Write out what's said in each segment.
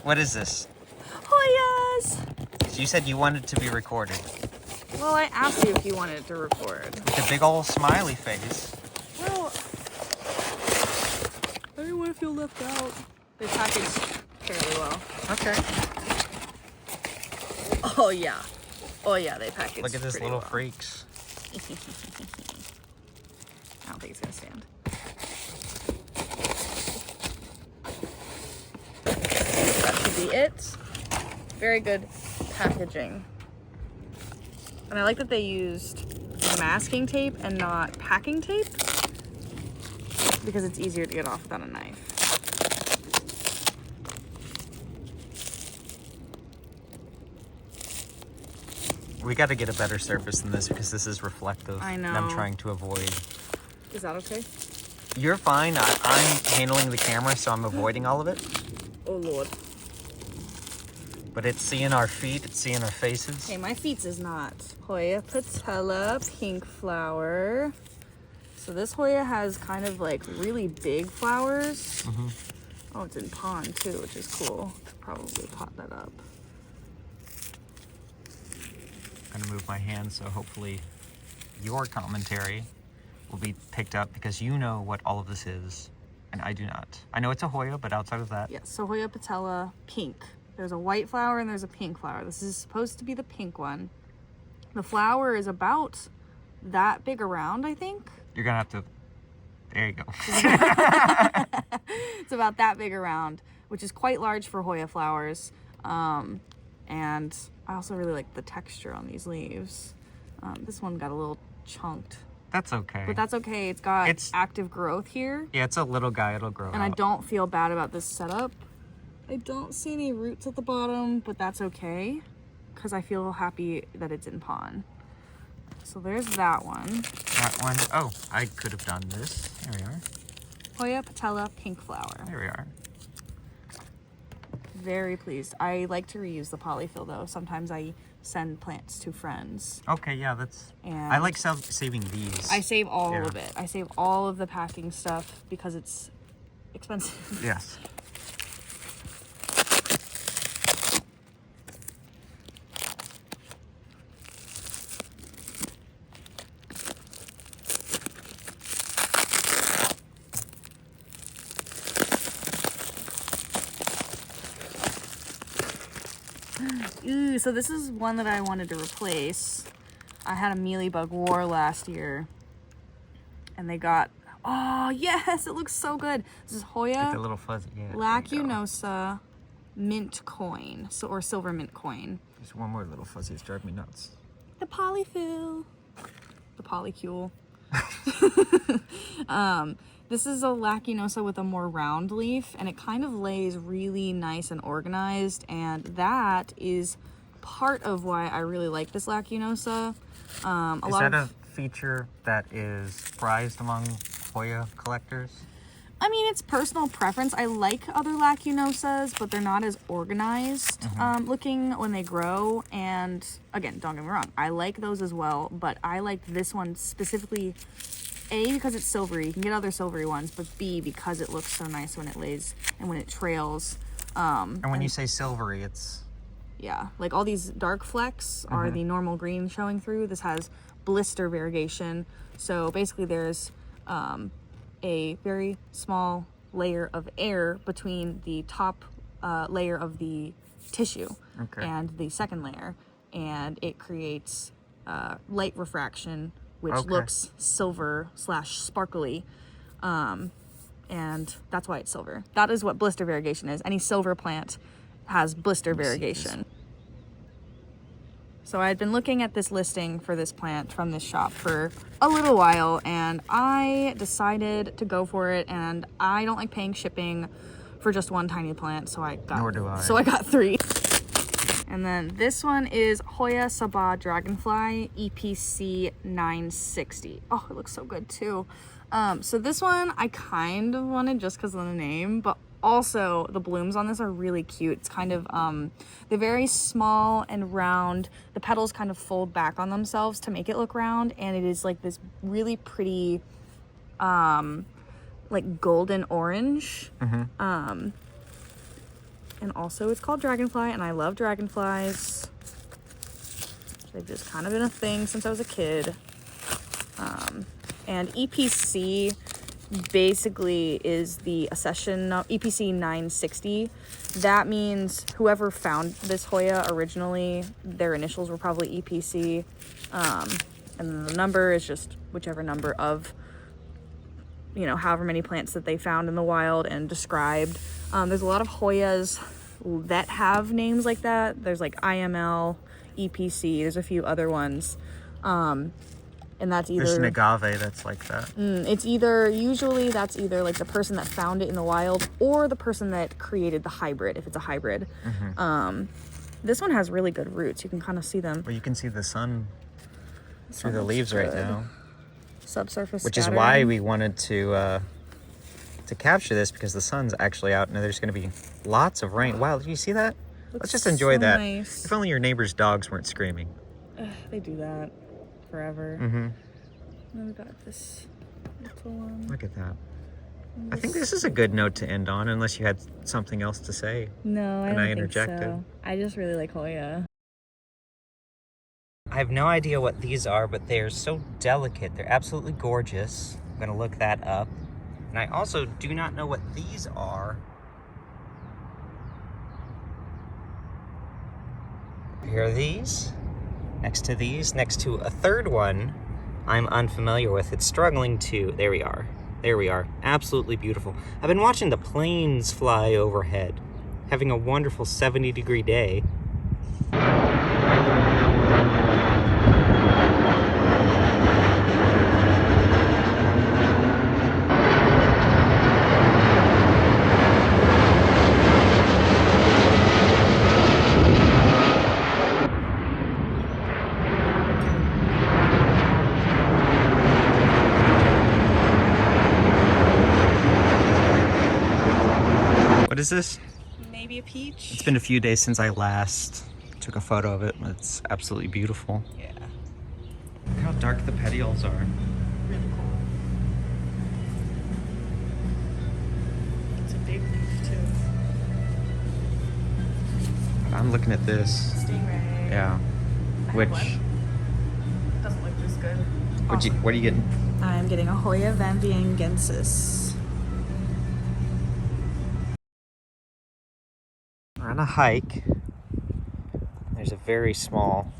What is this? Hoyas! You said you wanted to be recorded. Well, I asked you if you wanted to record. With a big old smiley face. Well, I didn't want to feel left out. They packaged fairly well. Okay. Oh yeah. Oh yeah, they packaged Look at this pretty little well. freaks. I don't think it's gonna stand. That should be it. Very good packaging. And I like that they used masking tape and not packing tape because it's easier to get off without a knife. We got to get a better surface than this because this is reflective. I know. And I'm trying to avoid. Is that okay? You're fine. I'm handling the camera, so I'm avoiding all of it. Oh Lord. But it's seeing our feet. It's seeing our faces. Okay, my feet is not. Hoya patella, pink flower. So this Hoya has kind of like really big flowers. Mm-hmm. Oh, it's in pond too, which is cool. Could probably pot that up. I'm going to move my hand so hopefully your commentary will be picked up because you know what all of this is and I do not. I know it's a Hoya, but outside of that. Yes, so Hoya patella, pink. There's a white flower and there's a pink flower. This is supposed to be the pink one. The flower is about that big around, I think. You're going to have to. There you go. It's about that big around, which is quite large for Hoya flowers. And I also really like the texture on these leaves. This one got a little chunked. That's okay. But that's okay. It's got active growth here. Yeah, it's a little guy. It'll grow And I out. don't feel bad about this setup. I don't see any roots at the bottom, but that's okay because I feel happy that it's in pond. So there's that one. That one. Oh, I could have done this. There we are. Hoya patella, pink flower. There we are. Very pleased. I like to reuse the polyfill though. Sometimes I send plants to friends. Okay, yeah, that's. And I like saving these. I save all of it. I save all of the packing stuff because it's expensive. Yes. Ooh, so this is one that I wanted to replace. I had a mealybug war last year. And they got, oh yes, it looks so good. This is Hoya Get the little fuzzy. Yeah. lacunosa mint coin, or silver mint coin. There's one more little fuzzy. It's driving me nuts. The polyfill. The polycule. This is a lacunosa with a more round leaf, and it kind of lays really nice and organized, and that is part of why I really like this lacunosa. Is that a feature that is prized among Hoya collectors? I mean, it's personal preference. I like other lacunosas, but they're not as organized looking when they grow. And again, don't get me wrong, I like those as well, but I like this one specifically, A, because it's silvery. You can get other silvery ones, but B, because it looks so nice when it lays and when it trails. And when you say silvery, it's... Yeah, like all these dark flecks are the normal green showing through. This has blister variegation. So basically there's a very small layer of air between the top layer of the tissue and the second layer, and it creates light refraction, which looks silver / sparkly, and that's why it's silver. That is what blister variegation is. Any silver plant has blister variegation. So I had been looking at this listing for this plant from this shop for a little while, and I decided to go for it, and I don't like paying shipping for just one tiny plant, so I got Nor do I. So I got 3. And then this one is Hoya Sabah Dragonfly EPC 960. Oh, it looks so good too. So this one I kind of wanted just because of the name, but also the blooms on this are really cute. It's kind of they're very small and round. The petals kind of fold back on themselves to make it look round, and it is like this really pretty like golden orange. And And also it's called dragonfly, and I love dragonflies. They've just kind of been a thing since I was a kid. And EPC basically is the accession EPC 960. That means whoever found this Hoya originally, their initials were probably EPC. And then the number is just whichever number of, you know, however many plants that they found in the wild and described. There's a lot of Hoyas that have names like that. There's like IML, EPC, there's a few other ones. And that's either... There's an agave that's like that. It's either, usually that's either like the person that found it in the wild or the person that created the hybrid, if it's a hybrid. This one has really good roots. You can kind of see them. Well, you can see the sun through the leaves right now. Subsurface Which is why we wanted to capture this, because the sun's actually out and there's going to be lots of rain. Wow, did you see that? Let's just enjoy that. Nice. If only your neighbor's dogs weren't screaming. They do that forever. Mm-hmm. Then we got this little one. Look at that. I think this is a good note to end on, unless you had something else to say. No, I And don't I think interjected. so. I just really like Hoya. I have no idea what these are, but they're so delicate. They're absolutely gorgeous. I'm gonna look that up. And I also do not know what these are. Here are these. Next to these, next to a third one I'm unfamiliar with. It's struggling to, there we are. There we are. Absolutely beautiful. I've been watching the planes fly overhead, having a wonderful 70-degree day. What is this? Maybe a peach? It's been a few days since I last took a photo of it. It's absolutely beautiful. Yeah. Look how dark the petioles are. Really cool. It's a big leaf too. I'm looking at this. Stingray. Yeah. Which? Doesn't look this good. What are you getting? I'm getting a Hoya Vanviengensis. We're on a hike. There's a very small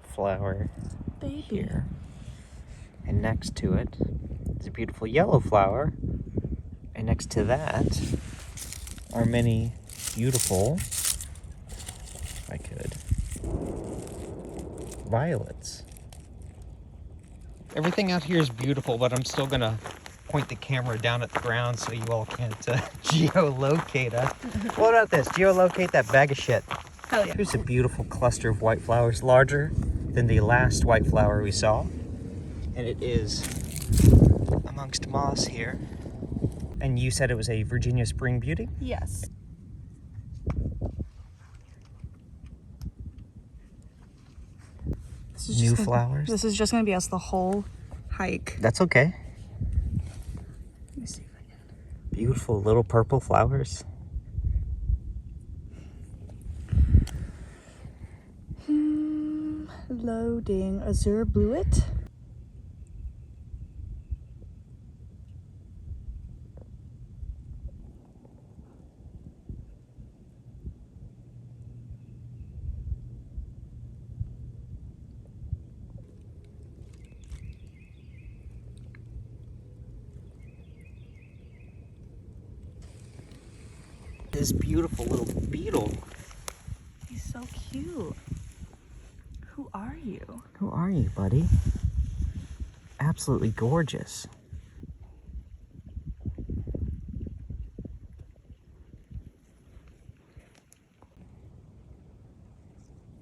flower Baby. here. And next to it is a beautiful yellow flower. And next to that are many beautiful, if I could, violets. Everything out here is beautiful, but I'm still gonna point the camera down at the ground so you all can't geolocate us. What about this? Geolocate that bag of shit. Hell yeah. Here's a beautiful cluster of white flowers, larger than the last white flower we saw. And it is amongst moss here. And you said it was a Virginia Spring Beauty? Yes. New flowers? This is just gonna be us the whole hike. That's okay. Let me see if I can. Beautiful little purple flowers. Loading Azure Bluet. This beautiful little beetle. He's so cute. Who are you? Who are you, buddy? Absolutely gorgeous.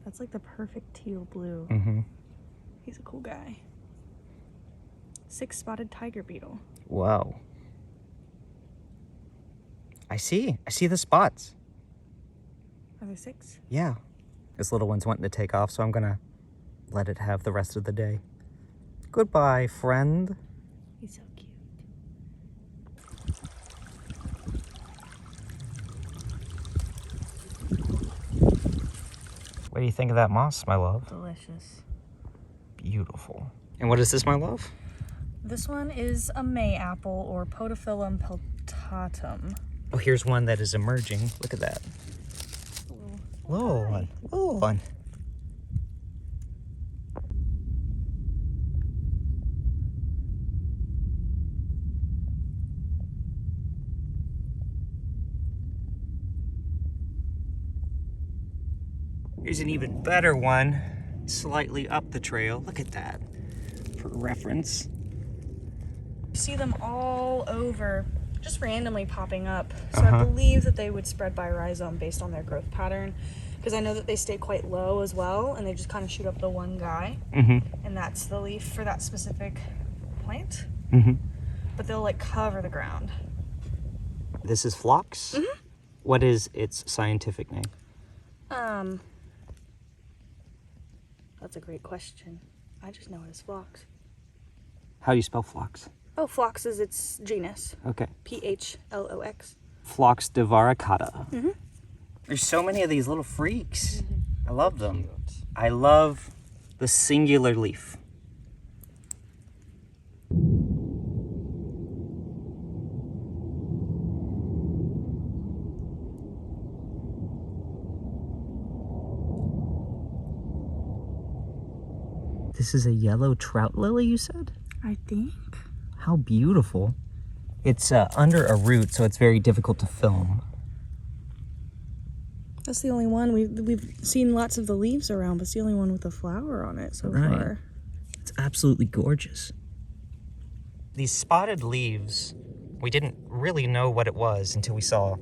That's like the perfect teal blue. Mm-hmm. He's a cool guy. 6-spotted tiger beetle. Wow. I see the spots. Are there 6? Yeah. This little one's wanting to take off, so I'm gonna let it have the rest of the day. Goodbye, friend. He's so cute. What do you think of that moss, my love? Delicious. Beautiful. And what is this, my love? This one is a May apple, or Podophyllum peltatum. Oh, here's one that is emerging. Look at that. Little one. Little one. Here's an even better one, slightly up the trail. Look at that, for reference. You see them all over, just randomly popping up. So I believe that they would spread by rhizome based on their growth pattern, because I know that they stay quite low as well, and they just kind of shoot up the one guy, and that's the leaf for that specific plant. But they'll like cover the ground. This is phlox? What is its scientific name? That's a great question. I just know it as phlox. How do you spell phlox? Oh, phlox is its genus. Okay. Phlox. Phlox divaricata. There's so many of these little freaks. I love them. I love the singular leaf. This is a yellow trout lily, you said? I think. How beautiful. It's under a root, so it's very difficult to film. That's the only one. We've seen lots of the leaves around, but it's the only one with a flower on it so far. It's absolutely gorgeous. These spotted leaves, we didn't really know what it was until we saw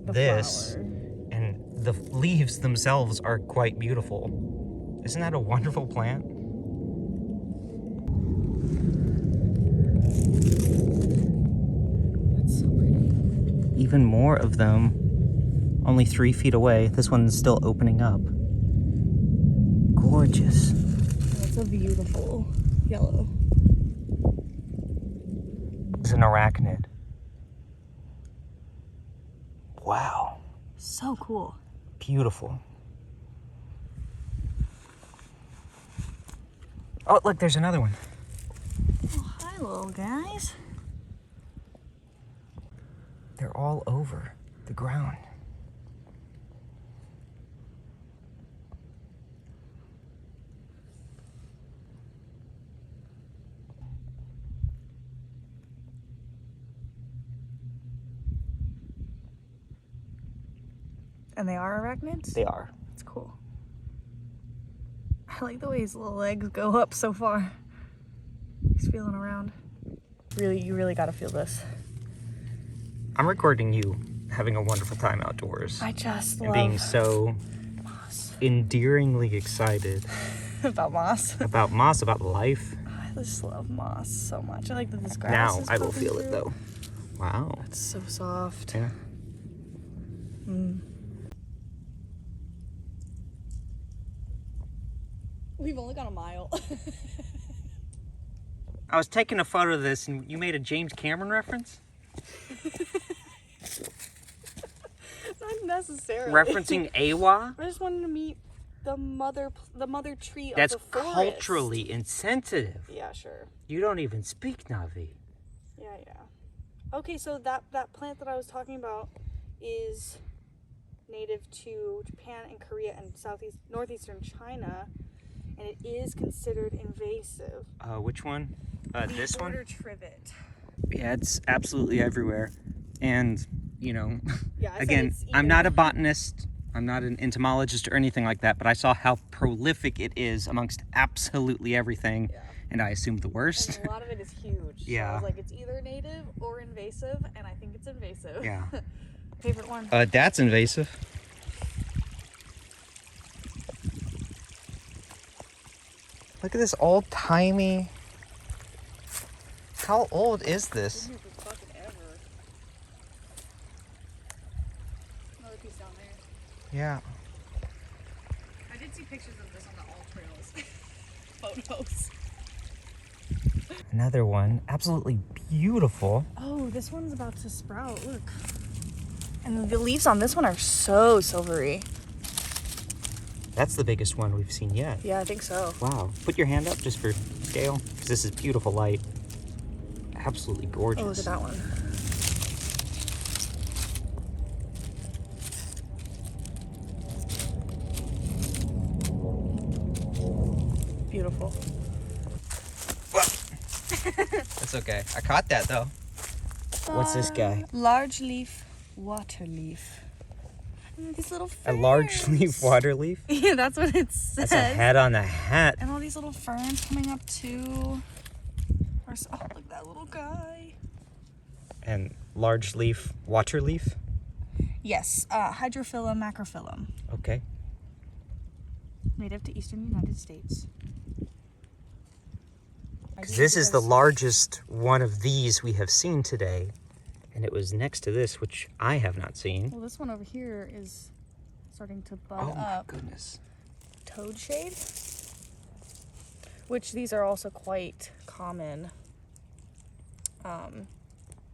this. Flower. And the leaves themselves are quite beautiful. Isn't that a wonderful plant? That's so pretty. Even more of them, only 3 feet away. This one's still opening up. Gorgeous. That's a beautiful yellow. It's an arachnid. Wow. So cool. Beautiful. Oh, look, there's another one. Oh, hi, little guys. They're all over the ground. And they are arachnids? They are. That's cool. I like the way his little legs go up so far. He's feeling around. Really, you really gotta feel this. I'm recording you having a wonderful time outdoors. I just and love being so moss. endearingly excited About moss. about moss, about life. I just love moss so much. I like that this grass Now is I will poking feel it through. though. Wow. It's so soft. Yeah. We've only got a mile. I was taking a photo of this and you made a James Cameron reference? Not necessarily. Referencing Awa? I just wanted to meet the mother tree That's of the forest. culturally insensitive. Yeah, sure. You don't even speak Na'vi. Yeah. Okay, so that plant that I was talking about is native to Japan and Korea and northeastern China, and it is considered invasive. Which one? This one? Border trivet. Yeah, it's absolutely everywhere. And, you know, Yeah, I said again, it's I'm either- not a botanist. I'm not an entomologist or anything like that, but I saw how prolific it is amongst absolutely everything. Yeah. And I assumed the worst. And a lot of it is huge. So Yeah. I was like, it's either native or invasive, and I think it's invasive. Yeah. Favorite one? That's invasive. Look at this old-timey... How old is this? Been here for fucking ever. Another piece down there. Yeah. I did see pictures of this on the All Trails photos. Another one. Absolutely beautiful. Oh, this one's about to sprout. Look. And the leaves on this one are so silvery. That's the biggest one we've seen yet. Yeah, I think so. Wow. Put your hand up just for scale, because this is beautiful light. Absolutely gorgeous. Oh, look at that one. Beautiful. That's okay. I caught that though. What's this guy? Large leaf water leaf. And these little ferns. A large leaf water leaf? Yeah, that's what it says. That's a head on a hat. And all these little ferns coming up too. Oh, look at that little guy. And large leaf water leaf? Yes, Hydrophyllum macrophyllum. Okay. Native to eastern United States. This is the largest one of these we have seen today. And it was next to this, which I have not seen. Well, this one over here is starting to bud Oh my up. goodness. Toadshade, which these are also quite common on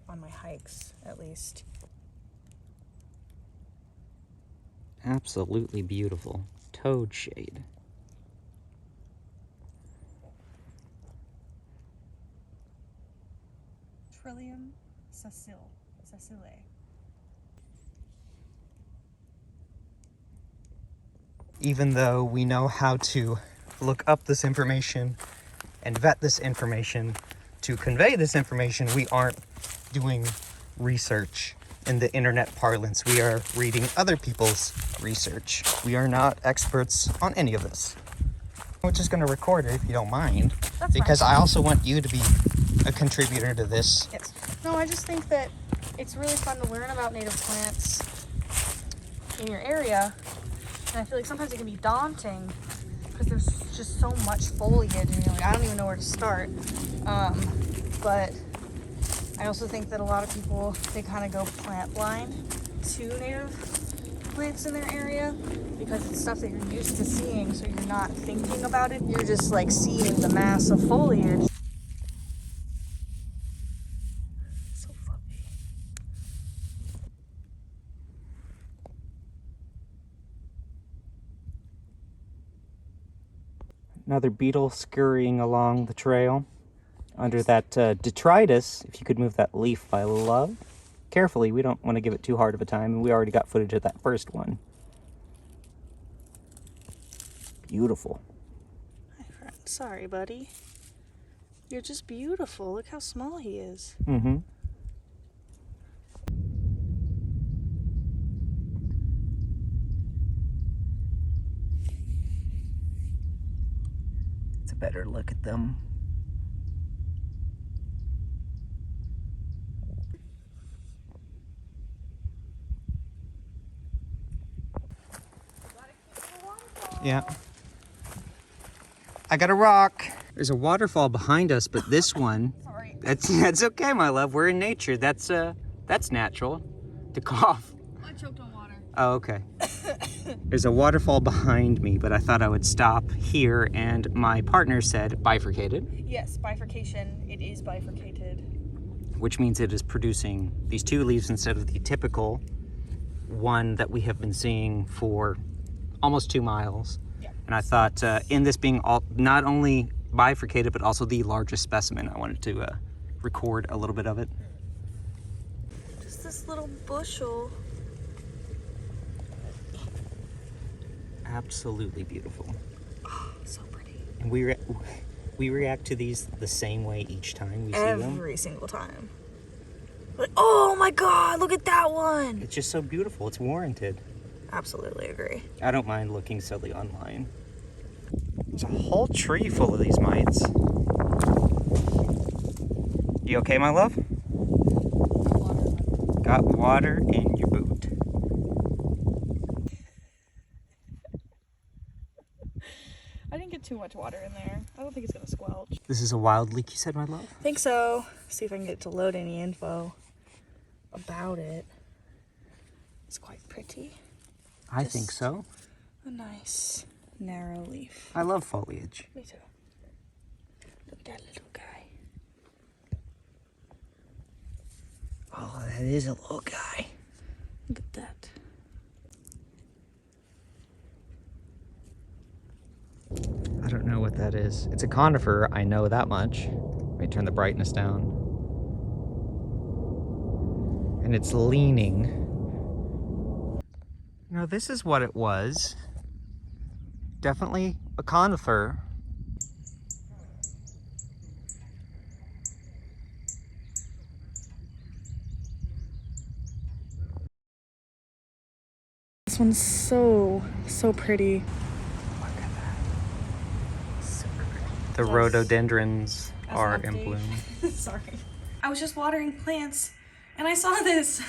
my hikes, at least. Absolutely beautiful. Toadshade. Trillium sessile. Even though we know how to look up this information and vet this information to convey this information, we aren't doing research in the internet parlance. We are reading other people's research. We are not experts on any of this. We're just going to record it if you don't mind. That's because fine. I also want you to be a contributor to this. Yes. No, I just think that it's really fun to learn about native plants in your area. And I feel like sometimes it can be daunting because there's just so much foliage and you're like, I don't even know where to start. But I also think that a lot of people, they kind of go plant blind to native plants in their area because it's stuff that you're used to seeing, so you're not thinking about it. You're just like seeing the mass of foliage. So fluffy. Another beetle scurrying along the trail under that detritus. If you could move that leaf, I love. Carefully, we don't want to give it too hard of a time, and we already got footage of that first one. Beautiful. Hi, friend. Sorry, buddy. You're just beautiful. Look how small he is. Mm-hmm. It's a better look at them. Yeah. I got a rock. There's a waterfall behind us, but this one, Sorry. that's okay, my love. We're in nature. That's natural. To cough. I choked on water. Oh, okay. There's a waterfall behind me, but I thought I would stop here, and my partner said bifurcated, Yes, bifurcation. It is bifurcated. which means it is producing these two leaves instead of the typical one that we have been seeing for almost 2 miles. Yeah. And I thought in this being not only bifurcated, but also the largest specimen, I wanted to record a little bit of it. Just this little bushel. Absolutely beautiful. Oh, so pretty. And we react to these the same way each time we see them. Every single time. Like, oh my god, look at that one. It's just so beautiful. It's warranted. Absolutely agree. I don't mind looking silly online. There's a whole tree full of these mites. You okay, my love? Got water in your boot. I didn't get too much water in there. I don't think it's gonna squelch. This is a wild leek, you said, my love? I think so. See if I can get to load any info about it. It's quite pretty. I think so. A nice narrow leaf. I love foliage. Me too. Look at that little guy. Oh, that is a little guy. Look at that. don't know what that is. It's a conifer, I know that much. Let me turn the brightness down. And it's leaning. You know, this is what it was. Definitely a conifer. This one's so pretty. Look at that. Super pretty. The rhododendrons are in bloom. Sorry. I was just watering plants and I saw this.